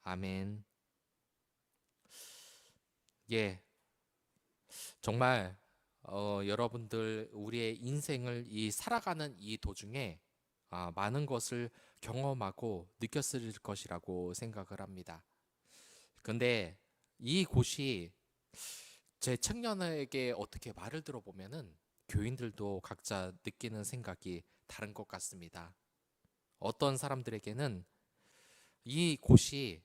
아멘. 예, 정말 여러분들 우리의 인생을 살아가는 이 도중에 많은 것을 경험하고 느꼈을 것이라고 생각을 합니다. 근데 이 곳이 제 청년에게 어떻게 말을 들어보면은 교인들도 각자 느끼는 생각이 다른 것 같습니다. 어떤 사람들에게는 이 곳이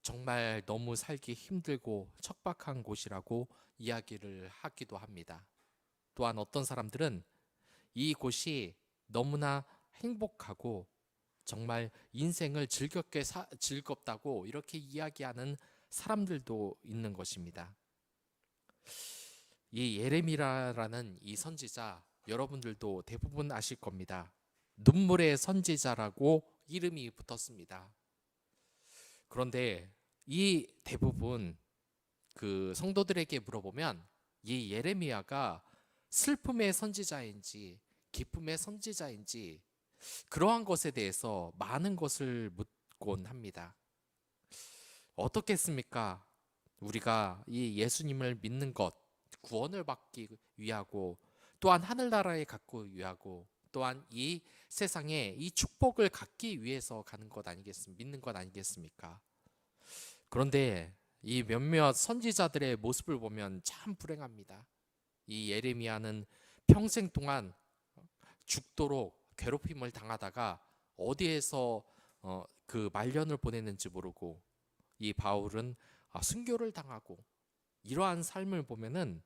정말 너무 살기 힘들고 척박한 곳이라고 이야기를 하기도 합니다. 또한 어떤 사람들은 이 곳이 너무나 행복하고 정말 인생을 즐겁다고 이렇게 이야기하는 사람들도 있는 것입니다. 이 예레미야라는 이 선지자 여러분들도 대부분 아실 겁니다. 눈물의 선지자라고 이름이 붙었습니다. 그런데 이 대부분 그 성도들에게 물어보면 이 예레미야가 슬픔의 선지자인지 기쁨의 선지자인지 그러한 것에 대해서 많은 것을 묻곤 합니다. 어떻겠습니까? 우리가 이 예수님을 믿는 것, 구원을 받기 위하고 또한 하늘나라에 갖고 위하고 또한 이 세상에 이 축복을 갖기 위해서 가는 것 믿는 것 아니겠습니까? 그런데 이 몇몇 선지자들의 모습을 보면 참 불행합니다. 이 예레미야는 평생 동안 죽도록 괴롭힘을 당하다가 어디에서 그 말년을 보냈는지 모르고 이 바울은 순교를 당하고 이러한 삶을 보면은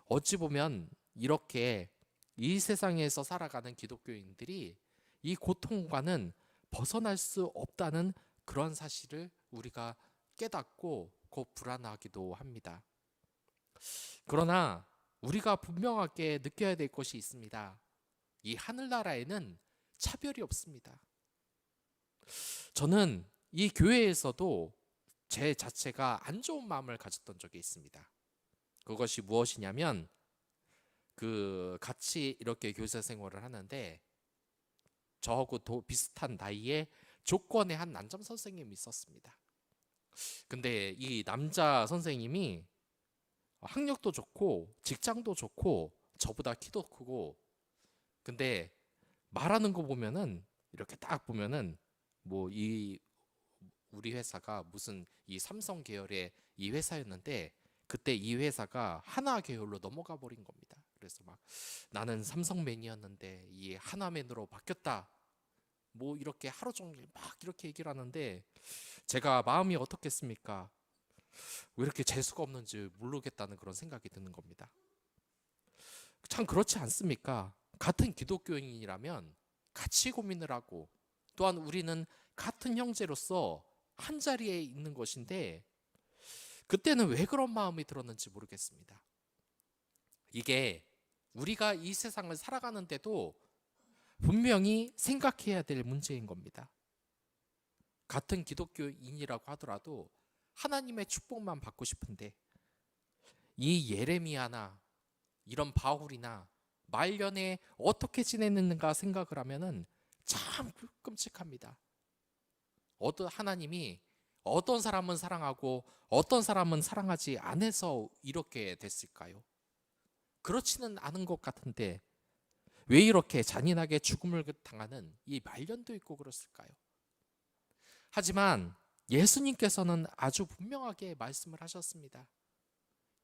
어찌 보면 이렇게 이 세상에서 살아가는 기독교인들이 이 고통과는 벗어날 수 없다는 그런 사실을 우리가 깨닫고 곧 불안하기도 합니다. 그러나 우리가 분명하게 느껴야 될 것이 있습니다. 이 하늘나라에는 차별이 없습니다. 저는 이 교회에서도 제 자체가 안 좋은 마음을 가졌던 적이 있습니다. 그것이 무엇이냐면 같이 이렇게 교사 생활을 하는데 저하고 비슷한 나이에 조건의 한 남자 선생님이 있었습니다. 근데 이 남자 선생님이 학력도 좋고 직장도 좋고 저보다 키도 크고 근데 말하는 거 보면은 이렇게 딱 보면은 뭐 우리 회사가 무슨 이 삼성 계열의 이 회사였는데 그때 이 회사가 하나 계열로 넘어가 버린 겁니다. 그래서 막 나는 삼성맨이었는데 이 하나맨으로 바뀌었다. 뭐 이렇게 하루 종일 막 이렇게 얘기를 하는데 제가 마음이 어떻겠습니까? 왜 이렇게 재수가 없는지 모르겠다는 그런 생각이 드는 겁니다. 참 그렇지 않습니까? 같은 기독교인이라면 같이 고민을 하고 또한 우리는 같은 형제로서 한 자리에 있는 것인데 그때는 왜 그런 마음이 들었는지 모르겠습니다. 이게 우리가 이 세상을 살아가는데도 분명히 생각해야 될 문제인 겁니다. 같은 기독교인이라고 하더라도 하나님의 축복만 받고 싶은데 이 예레미야나 이런 바울이나 말년에 어떻게 지냈는가 생각을 하면은 참 끔찍합니다. 하나님이 어떤 사람은 사랑하고 어떤 사람은 사랑하지 않아서 이렇게 됐을까요? 그렇지는 않은 것 같은데 왜 이렇게 잔인하게 죽음을 당하는 이 말년도 있고 그랬을까요? 하지만 예수님께서는 아주 분명하게 말씀을 하셨습니다.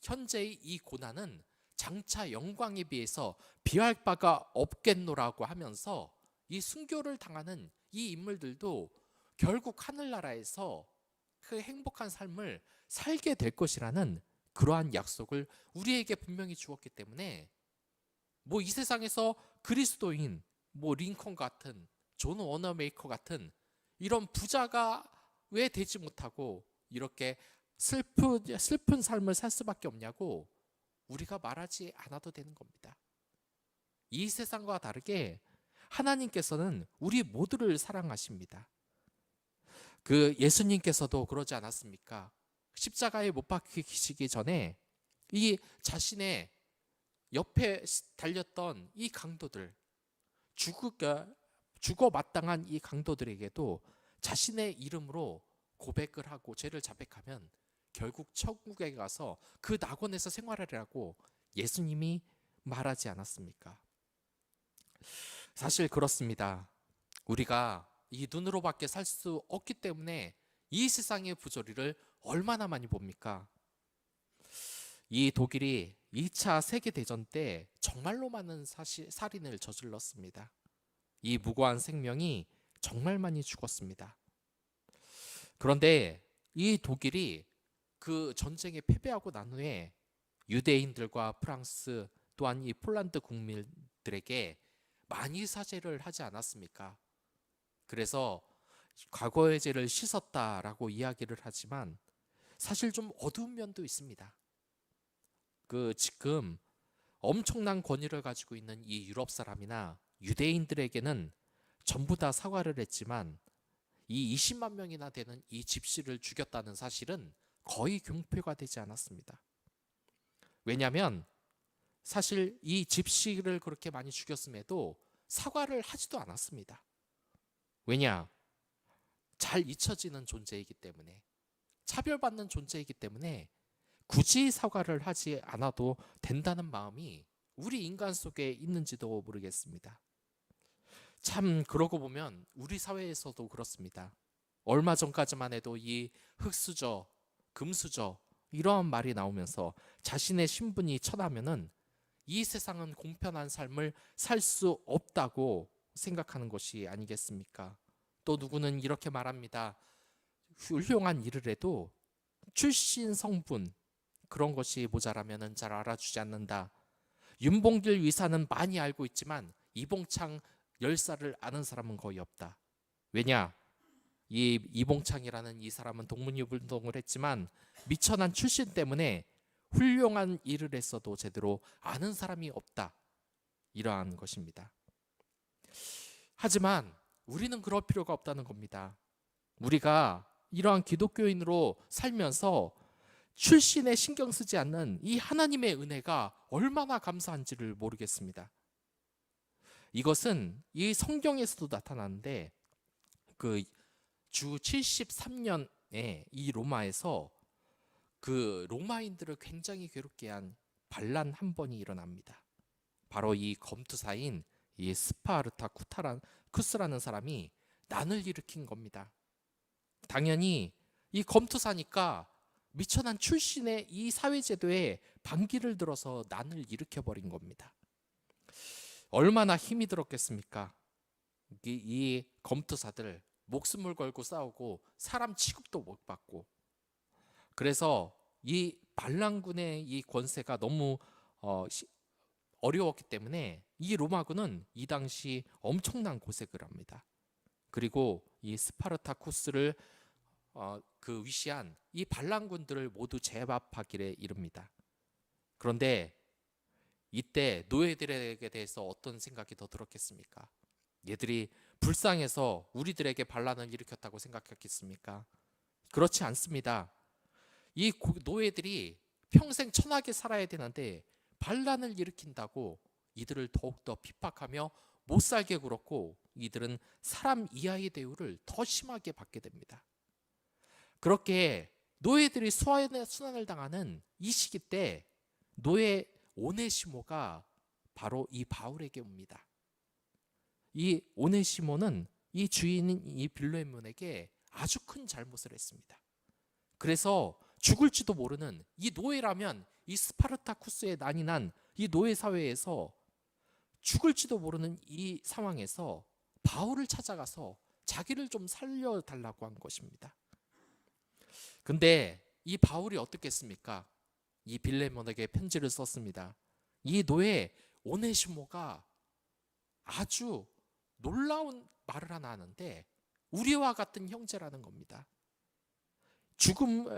현재의 이 고난은 장차 영광에 비해서 비할 바가 없겠노라고 하면서 이 순교를 당하는 이 인물들도 결국 하늘나라에서 그 행복한 삶을 살게 될 것이라는 그러한 약속을 우리에게 분명히 주었기 때문에 뭐 이 세상에서 그리스도인, 뭐 링컨 같은, 존 워너메이커 같은 이런 부자가 왜 되지 못하고 이렇게 슬픈 삶을 살 수밖에 없냐고 우리가 말하지 않아도 되는 겁니다. 이 세상과 다르게 하나님께서는 우리 모두를 사랑하십니다. 그 예수님께서도 그러지 않았습니까? 십자가에 못 박히시기 전에 이 자신의 옆에 달렸던 이 강도들, 죽어 마땅한 이 강도들에게도 자신의 이름으로 고백을 하고 죄를 자백하면 결국 천국에 가서 그 낙원에서 생활하리라고 예수님이 말하지 않았습니까? 사실 그렇습니다. 우리가 이 눈으로밖에 살 수 없기 때문에 이 세상의 부조리를 얼마나 많이 봅니까? 이 독일이 2차 세계대전 때 정말로 많은 살인을 저질렀습니다. 이 무고한 생명이 정말 많이 죽었습니다. 그런데 이 독일이 그 전쟁에 패배하고 난 후에 유대인들과 프랑스 또한 이 폴란드 국민들에게 많이 사죄를 하지 않았습니까? 그래서 과거의 죄를 씻었다라고 이야기를 하지만 사실 좀 어두운 면도 있습니다. 지금 엄청난 권위를 가지고 있는 이 유럽 사람이나 유대인들에게는 전부 다 사과를 했지만 이 20만 명이나 되는 이 집시를 죽였다는 사실은 거의 공표가 되지 않았습니다. 왜냐하면 사실 이 집시를 그렇게 많이 죽였음에도 사과를 하지도 않았습니다. 왜냐? 잘 잊혀지는 존재이기 때문에, 차별받는 존재이기 때문에 굳이 사과를 하지 않아도 된다는 마음이 우리 인간 속에 있는지도 모르겠습니다. 참 그러고 보면 우리 사회에서도 그렇습니다. 얼마 전까지만 해도 이 흙수저, 금수저 이러한 말이 나오면서 자신의 신분이 처나면은 이 세상은 공평한 삶을 살 수 없다고 생각하는 것이 아니겠습니까? 또 누구는 이렇게 말합니다. 훌륭한 일을 해도 출신 성분 그런 것이 모자라면은 잘 알아주지 않는다. 윤봉길 위사는 많이 알고 있지만 이봉창 열사를 아는 사람은 거의 없다. 왜냐? 이 이봉창이라는 이 사람은 독립운동을 했지만 미천한 출신 때문에 훌륭한 일을 했어도 제대로 아는 사람이 없다. 이러한 것입니다. 하지만 우리는 그럴 필요가 없다는 겁니다. 우리가 이러한 기독교인으로 살면서 출신에 신경 쓰지 않는 이 하나님의 은혜가 얼마나 감사한지를 모르겠습니다. 이것은 이 성경에서도 나타나는데 주 73년에 이 로마에서 그 로마인들을 굉장히 괴롭게 한 반란 한 번이 일어납니다. 바로 이 검투사인 이 스파르타쿠스라는 사람이 난을 일으킨 겁니다. 당연히 이 검투사니까 미천한 출신의 이 사회제도에 반기를 들어서 난을 일으켜버린 겁니다. 얼마나 힘이 들었겠습니까? 이 검투사들 목숨을 걸고 싸우고 사람 취급도 못 받고, 그래서 이 반란군의 이 권세가 너무 어려웠기 때문에 이 로마군은 이 당시 엄청난 고생을 합니다. 그리고 이 스파르타쿠스를 그 위시한 이 반란군들을 모두 제압하기를 이릅니다. 그런데 이때 노예들에게 대해서 어떤 생각이 더 들었겠습니까? 얘들이 불쌍해서 우리들에게 반란을 일으켰다고 생각했겠습니까? 그렇지 않습니다. 이 노예들이 평생 천하게 살아야 되는데 반란을 일으킨다고 이들을 더욱더 핍박하며 못 살게 굴었고, 이들은 사람 이하의 대우를 더 심하게 받게 됩니다. 그렇게 노예들이 순환을 당하는 이 시기 때 노예 오네시모가 바로 이 바울에게 옵니다. 이 오네시모는 이 주인인 이 빌레몬에게 아주 큰 잘못을 했습니다. 그래서 죽을지도 모르는 이 노예라면 이 스파르타쿠스의 난이 난 이 노예 사회에서 죽을지도 모르는 이 상황에서 바울을 찾아가서 자기를 좀 살려달라고 한 것입니다. 근데 이 바울이 어떻겠습니까? 이 빌레몬에게 편지를 썼습니다. 이 노예 오네시모가 아주 놀라운 말을 하나 하는데 우리와 같은 형제라는 겁니다.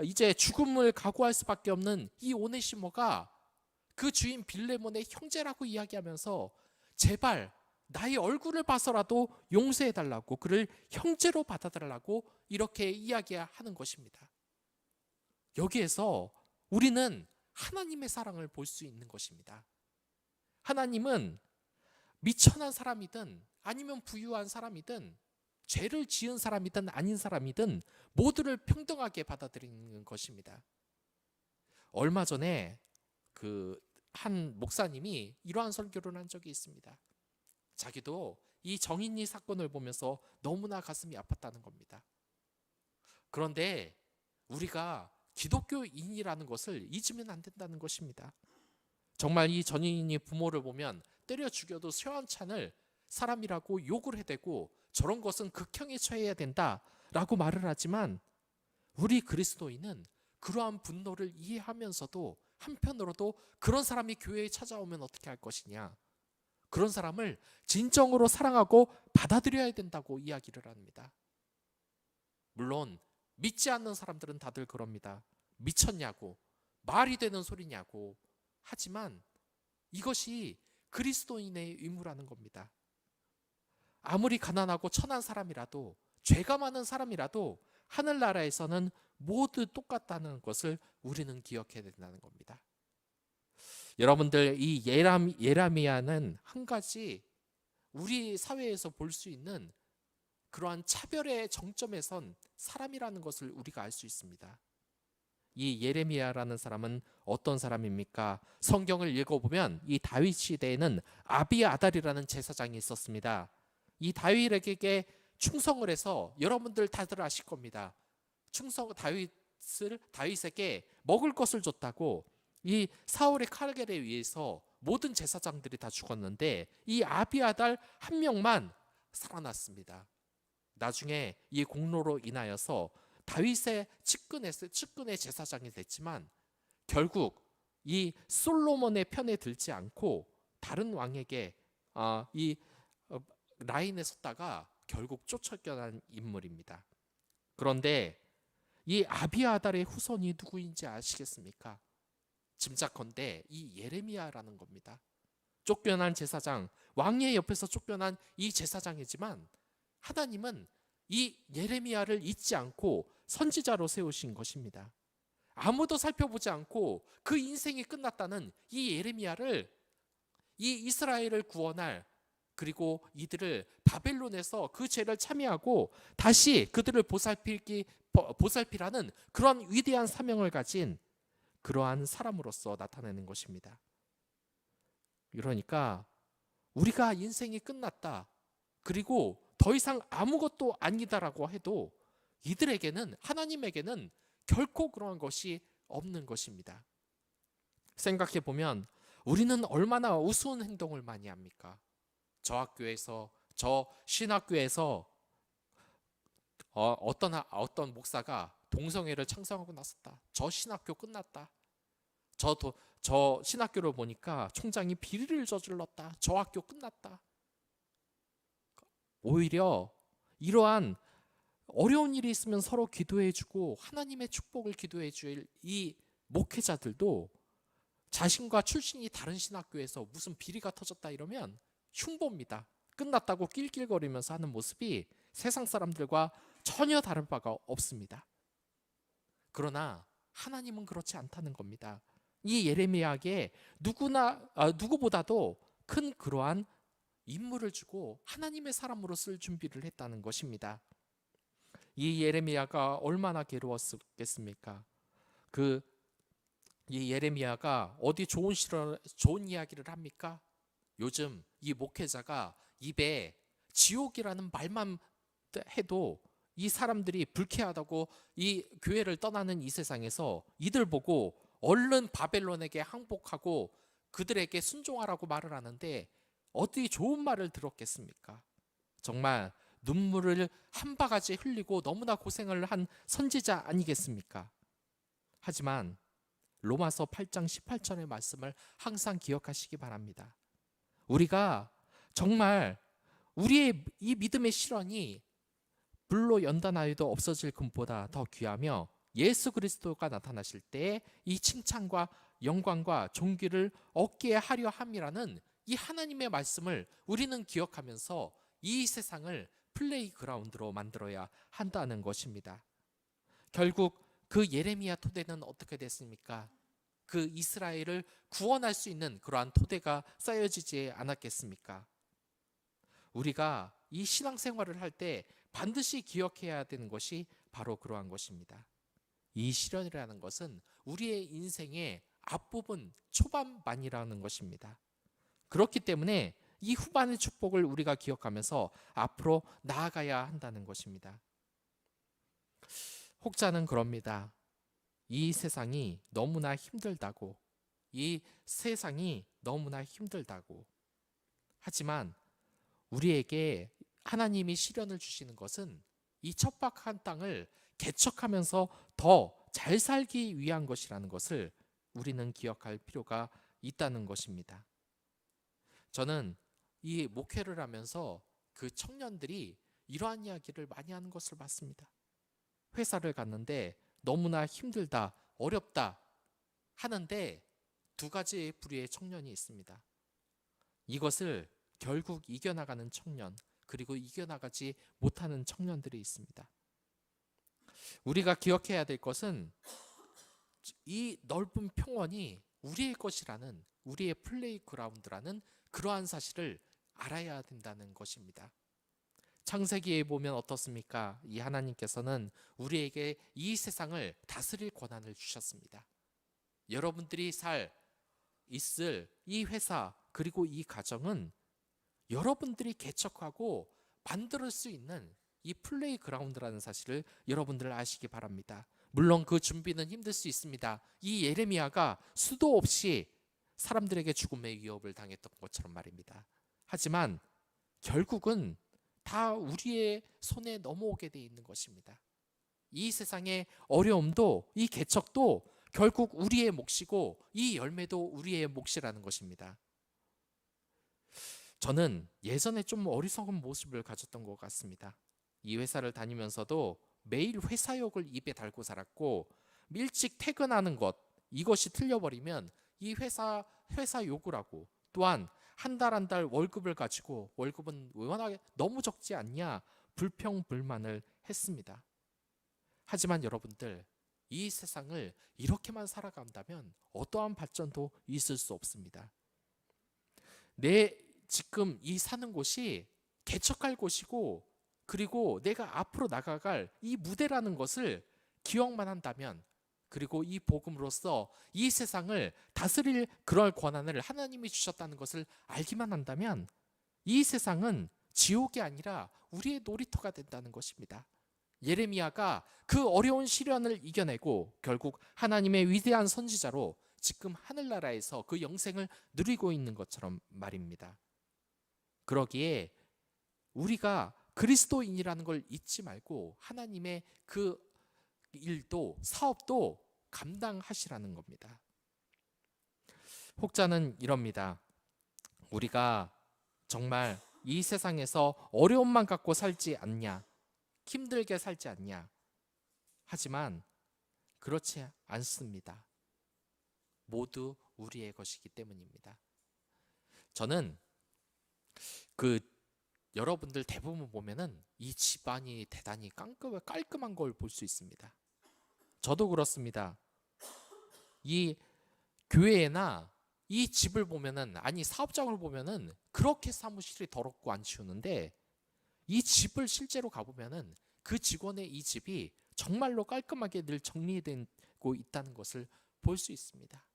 이제 죽음을 각오할 수밖에 없는 이 오네시모가 그 주인 빌레몬의 형제라고 이야기하면서 제발 나의 얼굴을 봐서라도 용서해달라고, 그를 형제로 받아달라고 이렇게 이야기하는 것입니다. 여기에서 우리는 하나님의 사랑을 볼 수 있는 것입니다. 하나님은 미천한 사람이든 아니면 부유한 사람이든 죄를 지은 사람이든 아닌 사람이든 모두를 평등하게 받아들이는 것입니다. 얼마 전에 그 한 목사님이 이러한 설교를 한 적이 있습니다. 자기도 이 정인이 사건을 보면서 너무나 가슴이 아팠다는 겁니다. 그런데 우리가 기독교인이라는 것을 잊으면 안 된다는 것입니다. 정말 이 전인이 부모를 보면 때려 죽여도 쇠한찬을 사람이라고 욕을 해대고 저런 것은 극형에 처해야 된다라고 말을 하지만, 우리 그리스도인은 그러한 분노를 이해하면서도 한편으로도 그런 사람이 교회에 찾아오면 어떻게 할 것이냐, 그런 사람을 진정으로 사랑하고 받아들여야 된다고 이야기를 합니다. 물론 믿지 않는 사람들은 다들 그럽니다. 미쳤냐고, 말이 되는 소리냐고. 하지만 이것이 그리스도인의 의무라는 겁니다. 아무리 가난하고 천한 사람이라도, 죄가 많은 사람이라도 하늘나라에서는 모두 똑같다는 것을 우리는 기억해야 된다는 겁니다. 여러분들, 이 예레미야는 한 가지 우리 사회에서 볼 수 있는 그러한 차별의 정점에 선 사람이라는 것을 우리가 알 수 있습니다. 이 예레미야라는 사람은 어떤 사람입니까? 성경을 읽어보면 이 다윗 시대에는 아비아달이라는 제사장이 있었습니다. 이 다윗에게 충성을 해서, 여러분들 다들 아실 겁니다. 다윗에게 먹을 것을 줬다고 이 사울의 칼날에 의해서 모든 제사장들이 다 죽었는데 이 아비아달 한 명만 살아났습니다. 나중에 이 공로로 인하여서 다윗의 측근의 제사장이 됐지만, 결국 이 솔로몬의 편에 들지 않고 다른 왕에게 이 라인에 섰다가 결국 쫓겨난 인물입니다. 그런데 이 아비아달의 후손이 누구인지 아시겠습니까? 짐작컨대 이 예레미야라는 겁니다. 쫓겨난 제사장, 왕의 옆에서 쫓겨난 이 제사장이지만 하나님은 이 예레미야를 잊지 않고 선지자로 세우신 것입니다. 아무도 살펴보지 않고 그 인생이 끝났다는 이 예레미야를, 이 이스라엘을 구원할, 그리고 이들을 바벨론에서 그 죄를 참여하고 다시 그들을 보살피라는 그런 위대한 사명을 가진 그러한 사람으로서 나타내는 것입니다. 그러니까 우리가 인생이 끝났다, 그리고 더 이상 아무것도 아니다라고 해도 이들에게는, 하나님에게는 결코 그러한 것이 없는 것입니다. 생각해 보면 우리는 얼마나 우스운 행동을 많이 합니까? 저 신학교에서 어떤 목사가 동성애를 창성하고 나섰다. 저 신학교 끝났다. 저 신학교를 보니까 총장이 비리를 저질렀다. 저 학교 끝났다. 오히려 이러한 어려운 일이 있으면 서로 기도해주고 하나님의 축복을 기도해줄 이 목회자들도 자신과 출신이 다른 신학교에서 무슨 비리가 터졌다 이러면 흉보입니다. 끝났다고 낄낄거리면서 하는 모습이 세상 사람들과 전혀 다른 바가 없습니다. 그러나 하나님은 그렇지 않다는 겁니다. 이 예레미야에게 누구보다도 큰 그러한 임무를 주고 하나님의 사람으로 쓸 준비를 했다는 것입니다. 이 예레미야가 얼마나 괴로웠겠습니까? 이 예레미야가 어디 좋은 이야기를 합니까? 요즘 이 목회자가 입에 지옥이라는 말만 해도 이 사람들이 불쾌하다고 이 교회를 떠나는 이 세상에서 이들 보고 얼른 바벨론에게 항복하고 그들에게 순종하라고 말을 하는데 어디 좋은 말을 들었겠습니까? 정말 눈물을 한 바가지 흘리고 너무나 고생을 한 선지자 아니겠습니까? 하지만 로마서 8장 18절의 말씀을 항상 기억하시기 바랍니다. 우리가 정말 우리의 이 믿음의 실현이 불로 연단하여도 없어질 금보다 더 귀하며 예수 그리스도가 나타나실 때 이 칭찬과 영광과 존귀를 얻게 하려 함이라는 이 하나님의 말씀을 우리는 기억하면서 이 세상을 플레이그라운드로 만들어야 한다는 것입니다. 결국 그 예레미야 토대는 어떻게 됐습니까? 그 이스라엘을 구원할 수 있는 그러한 토대가 쌓여지지 않았겠습니까? 우리가 이 신앙생활을 할 때 반드시 기억해야 되는 것이 바로 그러한 것입니다. 이 시련이라는 것은 우리의 인생의 앞부분 초반만이라는 것입니다. 그렇기 때문에 이 후반의 축복을 우리가 기억하면서 앞으로 나아가야 한다는 것입니다. 혹자는 그럽니다. 이 세상이 너무나 힘들다고, 이 세상이 너무나 힘들다고. 하지만 우리에게 하나님이 시련을 주시는 것은 이 척박한 땅을 개척하면서 더 잘 살기 위한 것이라는 것을 우리는 기억할 필요가 있다는 것입니다. 저는 이 목회를 하면서 그 청년들이 이러한 이야기를 많이 하는 것을 봤습니다. 회사를 갔는데 너무나 힘들다, 어렵다 하는데 두 가지의 부류의 청년이 있습니다. 이것을 결국 이겨나가는 청년, 그리고 이겨나가지 못하는 청년들이 있습니다. 우리가 기억해야 될 것은 이 넓은 평원이 우리의 것이라는, 우리의 플레이그라운드라는 그러한 사실을 알아야 된다는 것입니다. 창세기에 보면 어떻습니까? 이 하나님께서는 우리에게 이 세상을 다스릴 권한을 주셨습니다. 여러분들이 있을 이 회사 그리고 이 가정은 여러분들이 개척하고 만들 수 있는 이 플레이그라운드라는 사실을 여러분들 아시기 바랍니다. 물론 그 준비는 힘들 수 있습니다. 이 예레미야가 수도 없이 사람들에게 죽음의 위협을 당했던 것처럼 말입니다. 하지만 결국은 다 우리의 손에 넘어오게 돼 있는 것입니다. 이 세상의 어려움도, 이 개척도 결국 우리의 몫이고 이 열매도 우리의 몫이라는 것입니다. 저는 예전에 좀 어리석은 모습을 가졌던 것 같습니다. 이 회사를 다니면서도 매일 회사욕을 입에 달고 살았고, 일찍 퇴근하는 것, 이것이 틀려버리면 이 회사 욕을 하고, 또한 한 달 월급을 가지고 월급은 워낙에 너무 적지 않냐 불평불만을 했습니다. 하지만 여러분들, 이 세상을 이렇게만 살아간다면 어떠한 발전도 있을 수 없습니다. 지금 이 사는 곳이 개척할 곳이고, 그리고 내가 앞으로 나가갈 이 무대라는 것을 기억만 한다면, 그리고 이 복음으로써 이 세상을 다스릴 그럴 권한을 하나님이 주셨다는 것을 알기만 한다면 이 세상은 지옥이 아니라 우리의 놀이터가 된다는 것입니다. 예레미야가 그 어려운 시련을 이겨내고 결국 하나님의 위대한 선지자로 지금 하늘나라에서 그 영생을 누리고 있는 것처럼 말입니다. 그러기에 우리가 그리스도인이라는 걸 잊지 말고 하나님의 그 일도 사업도 감당하시라는 겁니다. 혹자는 이럽니다. 우리가 정말 이 세상에서 어려움만 갖고 살지 않냐, 힘들게 살지 않냐. 하지만 그렇지 않습니다. 모두 우리의 것이기 때문입니다. 저는 여러분들 대부분 보면은 이 집안이 대단히 깔끔한 걸 볼 수 있습니다. 저도 그렇습니다. 이 교회나 이 집을 보면은, 아니 사업장을 보면은 그렇게 사무실이 더럽고 안 치우는데, 이 집을 실제로 가보면은 그 직원의 이 집이 정말로 깔끔하게 늘 정리되고 있다는 것을 볼 수 있습니다.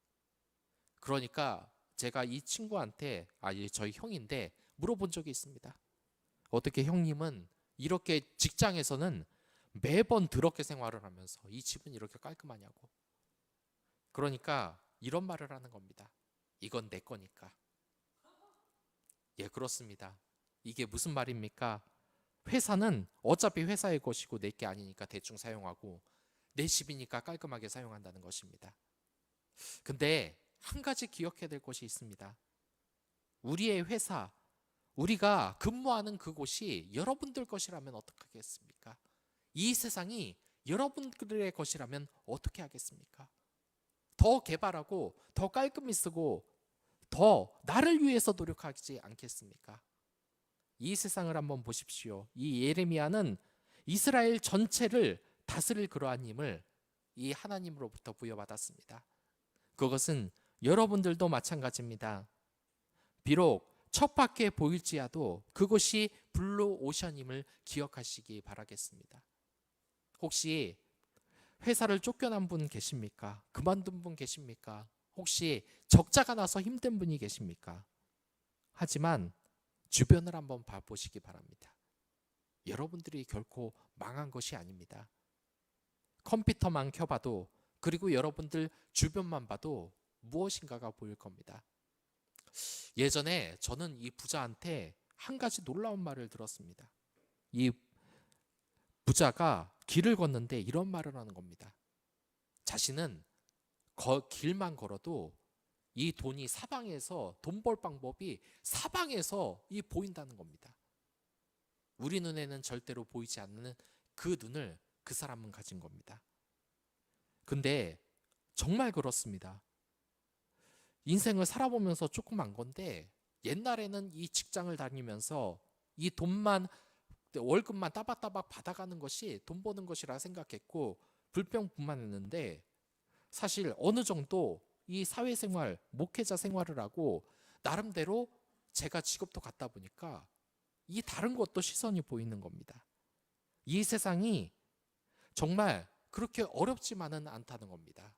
그러니까 제가 이 친구한테, 저희 형인데 물어본 적이 있습니다. 어떻게 형님은 이렇게 직장에서는 매번 더럽게 생활을 하면서 이 집은 이렇게 깔끔하냐고. 그러니까 이런 말을 하는 겁니다. 이건 내 거니까. 예, 그렇습니다. 이게 무슨 말입니까? 회사는 어차피 회사의 것이고 내 게 아니니까 대충 사용하고, 내 집이니까 깔끔하게 사용한다는 것입니다. 근데 한 가지 기억해야 될 것이 있습니다. 우리의 회사, 우리가 근무하는 그곳이 여러분들 것이라면 어떻게 하겠습니까? 이 세상이 여러분들의 것이라면 어떻게 하겠습니까? 더 개발하고 더 깔끔히 쓰고 더 나를 위해서 노력하지 않겠습니까? 이 세상을 한번 보십시오. 이 예레미야는 이스라엘 전체를 다스릴 그러한 힘을 이 하나님으로부터 부여받았습니다. 그것은 여러분들도 마찬가지입니다. 비록 척박해 보일지라도 그것이 블루오션임을 기억하시기 바라겠습니다. 혹시 회사를 쫓겨난 분 계십니까? 그만둔 분 계십니까? 혹시 적자가 나서 힘든 분이 계십니까? 하지만 주변을 한번 봐보시기 바랍니다. 여러분들이 결코 망한 것이 아닙니다. 컴퓨터만 켜봐도, 그리고 여러분들 주변만 봐도 무엇인가가 보일 겁니다. 예전에 저는 이 부자한테 한 가지 놀라운 말을 들었습니다. 이 부자가 길을 걷는데 이런 말을 하는 겁니다. 자신은 길만 걸어도 이 돈이 사방에서, 돈 벌 방법이 사방에서 보인다는 겁니다. 우리 눈에는 절대로 보이지 않는 그 눈을 그 사람은 가진 겁니다. 근데 정말 그렇습니다. 인생을 살아보면서 조금 안 건데, 옛날에는 이 직장을 다니면서 이 돈만, 월급만 따박따박 받아가는 것이 돈 버는 것이라 생각했고 불평불만했는데, 사실 어느 정도 이 사회생활, 목회자 생활을 하고 나름대로 제가 직업도 갖다 보니까 이 다른 것도 시선이 보이는 겁니다. 이 세상이 정말 그렇게 어렵지만은 않다는 겁니다.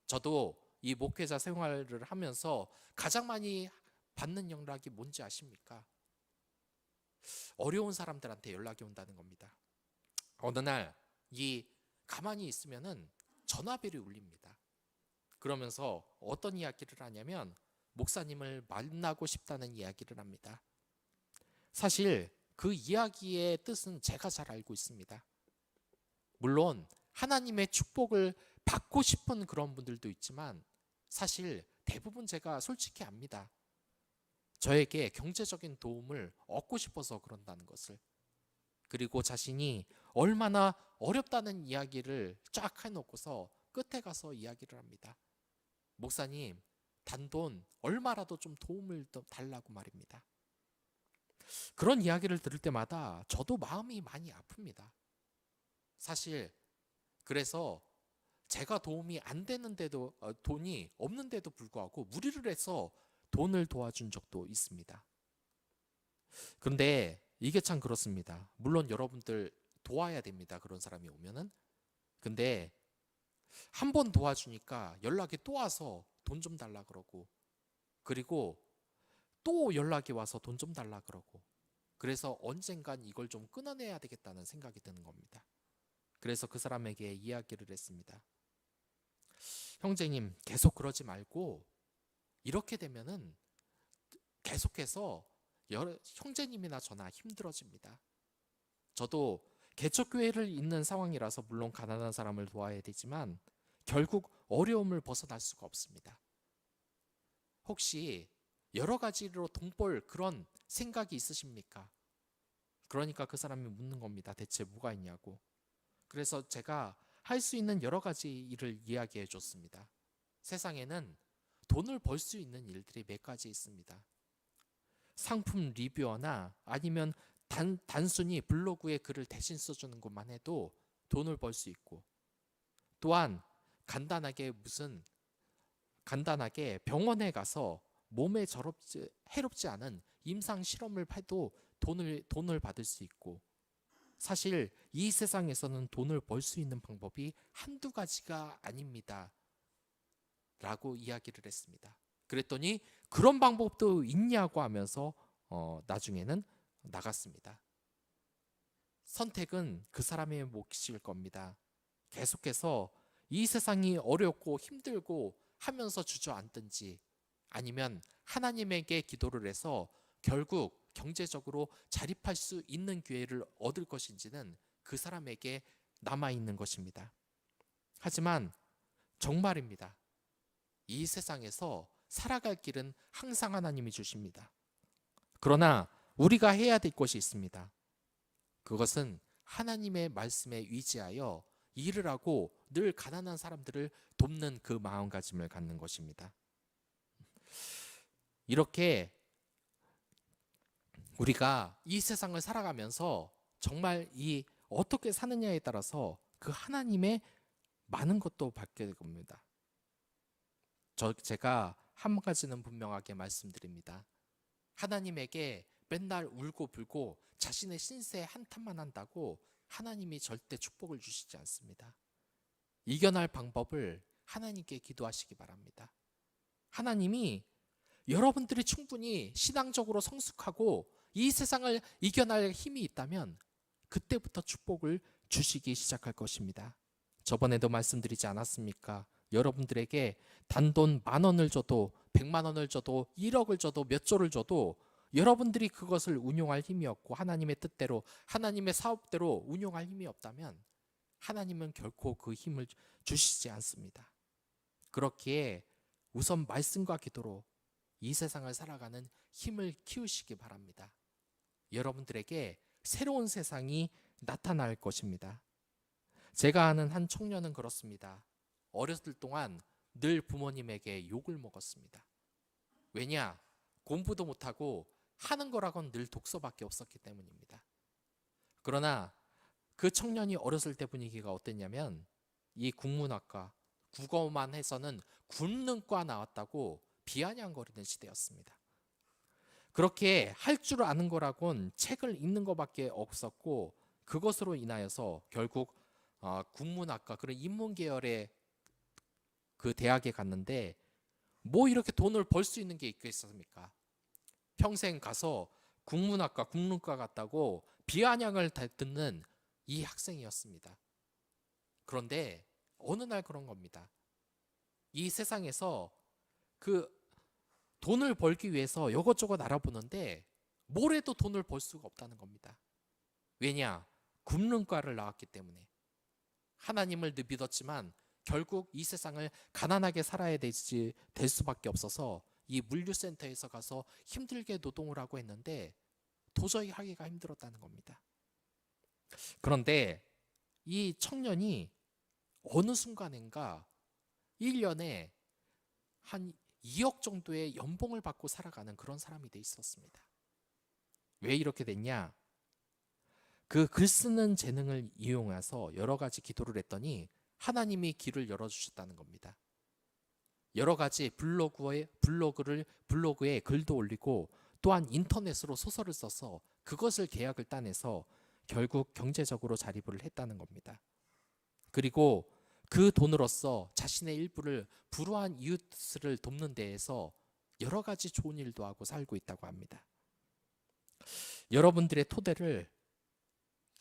저도 이 목회자 생활을 하면서 가장 많이 받는 연락이 뭔지 아십니까? 어려운 사람들한테 연락이 온다는 겁니다. 어느 날 가만히 있으면은 전화벨이 울립니다. 그러면서 어떤 이야기를 하냐면 목사님을 만나고 싶다는 이야기를 합니다. 사실 그 이야기의 뜻은 제가 잘 알고 있습니다. 물론 하나님의 축복을 받고 싶은 그런 분들도 있지만 사실 대부분 제가 솔직히 압니다. 저에게 경제적인 도움을 얻고 싶어서 그런다는 것을. 그리고 자신이 얼마나 어렵다는 이야기를 쫙 해놓고서 끝에 가서 이야기를 합니다. 목사님, 단돈 얼마라도 좀 도움을 달라고 말입니다. 그런 이야기를 들을 때마다 저도 마음이 많이 아픕니다. 사실 그래서 제가 도움이 안 되는데도, 돈이 없는데도 불구하고 무리를 해서 돈을 도와준 적도 있습니다. 그런데 이게 참 그렇습니다. 물론 여러분들 도와야 됩니다. 그런 사람이 오면은. 근데 한 번 도와주니까 연락이 또 와서 돈 좀 달라 그러고, 그리고 또 연락이 와서 돈 좀 달라 그러고, 그래서 언젠간 이걸 좀 끊어내야 되겠다는 생각이 드는 겁니다. 그래서 그 사람에게 이야기를 했습니다. 형제님, 계속 그러지 말고 이렇게 되면은 계속해서 형제님이나 저나 힘들어집니다. 저도 개척교회를 잇는 상황이라서 물론 가난한 사람을 도와야 되지만 결국 어려움을 벗어날 수가 없습니다. 혹시 여러 가지로 돈 벌 그런 생각이 있으십니까? 그러니까 그 사람이 묻는 겁니다. 대체 뭐가 있냐고. 그래서 제가 할 수 있는 여러 가지 일을 이야기해 줬습니다. 세상에는 돈을 벌 수 있는 일들이 몇 가지 있습니다. 상품 리뷰어나 아니면 단순히 블로그에 글을 대신 써주는 것만 해도 돈을 벌 수 있고, 또한 간단하게 병원에 가서 몸에 해롭지 않은 임상 실험을 해도 돈을 받을 수 있고, 사실 이 세상에서는 돈을 벌 수 있는 방법이 한두 가지가 아닙니다. 라고 이야기를 했습니다. 그랬더니 그런 방법도 있냐고 하면서 나중에는 나갔습니다. 선택은 그 사람의 몫일 겁니다. 계속해서 이 세상이 어렵고 힘들고 하면서 주저앉든지, 아니면 하나님에게 기도를 해서 결국 경제적으로 자립할 수 있는 기회를 얻을 것인지는 그 사람에게 남아있는 것입니다. 하지만 정말입니다. 이 세상에서 살아갈 길은 항상 하나님이 주십니다. 그러나 우리가 해야 될 것이 있습니다. 그것은 하나님의 말씀에 의지하여 일을 하고 늘 가난한 사람들을 돕는 그 마음가짐을 갖는 것입니다. 이렇게 우리가 이 세상을 살아가면서 정말 어떻게 사느냐에 따라서 그 하나님의 많은 것도 받게 될 겁니다. 제가 한 가지는 분명하게 말씀드립니다. 하나님에게 맨날 울고 불고 자신의 신세에 한탄만 한다고 하나님이 절대 축복을 주시지 않습니다. 이겨낼 방법을 하나님께 기도하시기 바랍니다. 하나님이 여러분들이 충분히 신앙적으로 성숙하고 이 세상을 이겨낼 힘이 있다면 그때부터 축복을 주시기 시작할 것입니다. 저번에도 말씀드리지 않았습니까? 여러분들에게 단돈 10,000원을 줘도 100만 원을 줘도 1억을 줘도 몇 조를 줘도 여러분들이 그것을 운용할 힘이 없고 하나님의 뜻대로 하나님의 사업대로 운용할 힘이 없다면 하나님은 결코 그 힘을 주시지 않습니다. 그렇기에 우선 말씀과 기도로 이 세상을 살아가는 힘을 키우시기 바랍니다. 여러분들에게 새로운 세상이 나타날 것입니다. 제가 아는 한 청년은 그렇습니다. 어렸을 동안 늘 부모님에게 욕을 먹었습니다. 왜냐? 공부도 못하고 하는 거라고는 늘 독서밖에 없었기 때문입니다. 그러나 그 청년이 어렸을 때 분위기가 어땠냐면 이 국문학과, 국어만 해서는 굶는과 나왔다고 비아냥거리는 시대였습니다. 그렇게 할 줄 아는 거라곤 책을 읽는 것밖에 없었고 그것으로 인하여서 결국 국문학과 그런 인문계열의 그 대학에 갔는데 뭐 이렇게 돈을 벌 수 있는 게 있겠습니까? 평생 가서 국문학과, 국문과 갔다고 비아냥을 듣는 이 학생이었습니다. 그런데 어느 날 그런 겁니다. 이 세상에서 그 돈을 벌기 위해서 이것저것 알아보는데 뭘 해도 돈을 벌 수가 없다는 겁니다. 왜냐? 국문과를 나왔기 때문에. 하나님을 믿었지만 결국 이 세상을 가난하게 살아야 될 수밖에 없어서 이 물류센터에서 가서 힘들게 노동을 하고 했는데 도저히 하기가 힘들었다는 겁니다. 그런데 이 청년이 어느 순간인가 1년에 한 2억 정도의 연봉을 받고 살아가는 그런 사람이 돼 있었습니다. 왜 이렇게 됐냐? 그 글 쓰는 재능을 이용해서 여러 가지 기도를 했더니 하나님이 길을 열어주셨다는 겁니다. 여러 가지 블로그에 글도 올리고 또한 인터넷으로 소설을 써서 그것을 계약을 따내서 결국 경제적으로 자립을 했다는 겁니다. 그리고 그 돈으로써 자신의 일부를 불우한 이웃을 돕는 데에서 여러 가지 좋은 일도 하고 살고 있다고 합니다. 여러분들의 토대를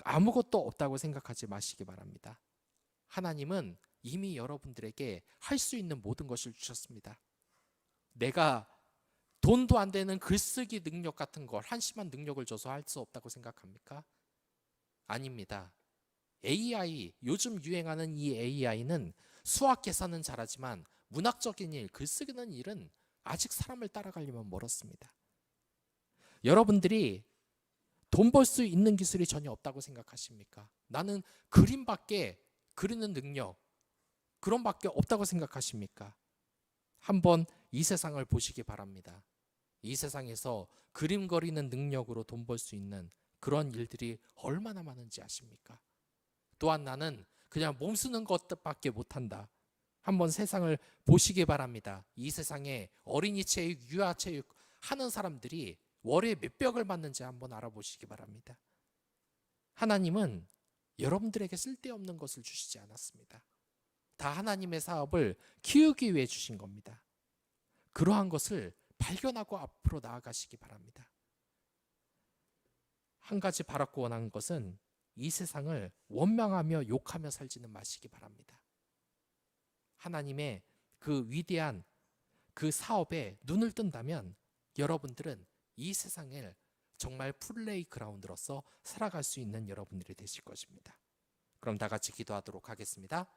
아무것도 없다고 생각하지 마시기 바랍니다. 하나님은 이미 여러분들에게 할 수 있는 모든 것을 주셨습니다. 내가 돈도 안 되는 글쓰기 능력 같은 걸 한심한 능력을 줘서 할 수 없다고 생각합니까? 아닙니다. AI, 요즘 유행하는 이 AI는 수학 계산은 잘하지만 문학적인 일, 글쓰기는 일은 아직 사람을 따라가려면 멀었습니다. 여러분들이 돈 벌 수 있는 기술이 전혀 없다고 생각하십니까? 나는 그림밖에 그리는 능력 그런 밖에 없다고 생각하십니까? 한번 이 세상을 보시기 바랍니다. 이 세상에서 그림 그리는 능력으로 돈 벌 수 있는 그런 일들이 얼마나 많은지 아십니까? 또한 나는 그냥 몸 쓰는 것밖에 못한다. 한번 세상을 보시기 바랍니다. 이 세상에 어린이 체육, 유아체육 하는 사람들이 월에 몇백을 받는지 한번 알아보시기 바랍니다. 하나님은 여러분들에게 쓸데없는 것을 주시지 않았습니다. 다 하나님의 사업을 키우기 위해 주신 겁니다. 그러한 것을 발견하고 앞으로 나아가시기 바랍니다. 한 가지 바랍고 원하는 것은 이 세상을 원망하며 욕하며 살지는 마시기 바랍니다. 하나님의 그 위대한 그 사업에 눈을 뜬다면 여러분들은 이 세상을 정말 플레이그라운드로서 살아갈 수 있는 여러분들이 되실 것입니다. 그럼 다 같이 기도하도록 하겠습니다.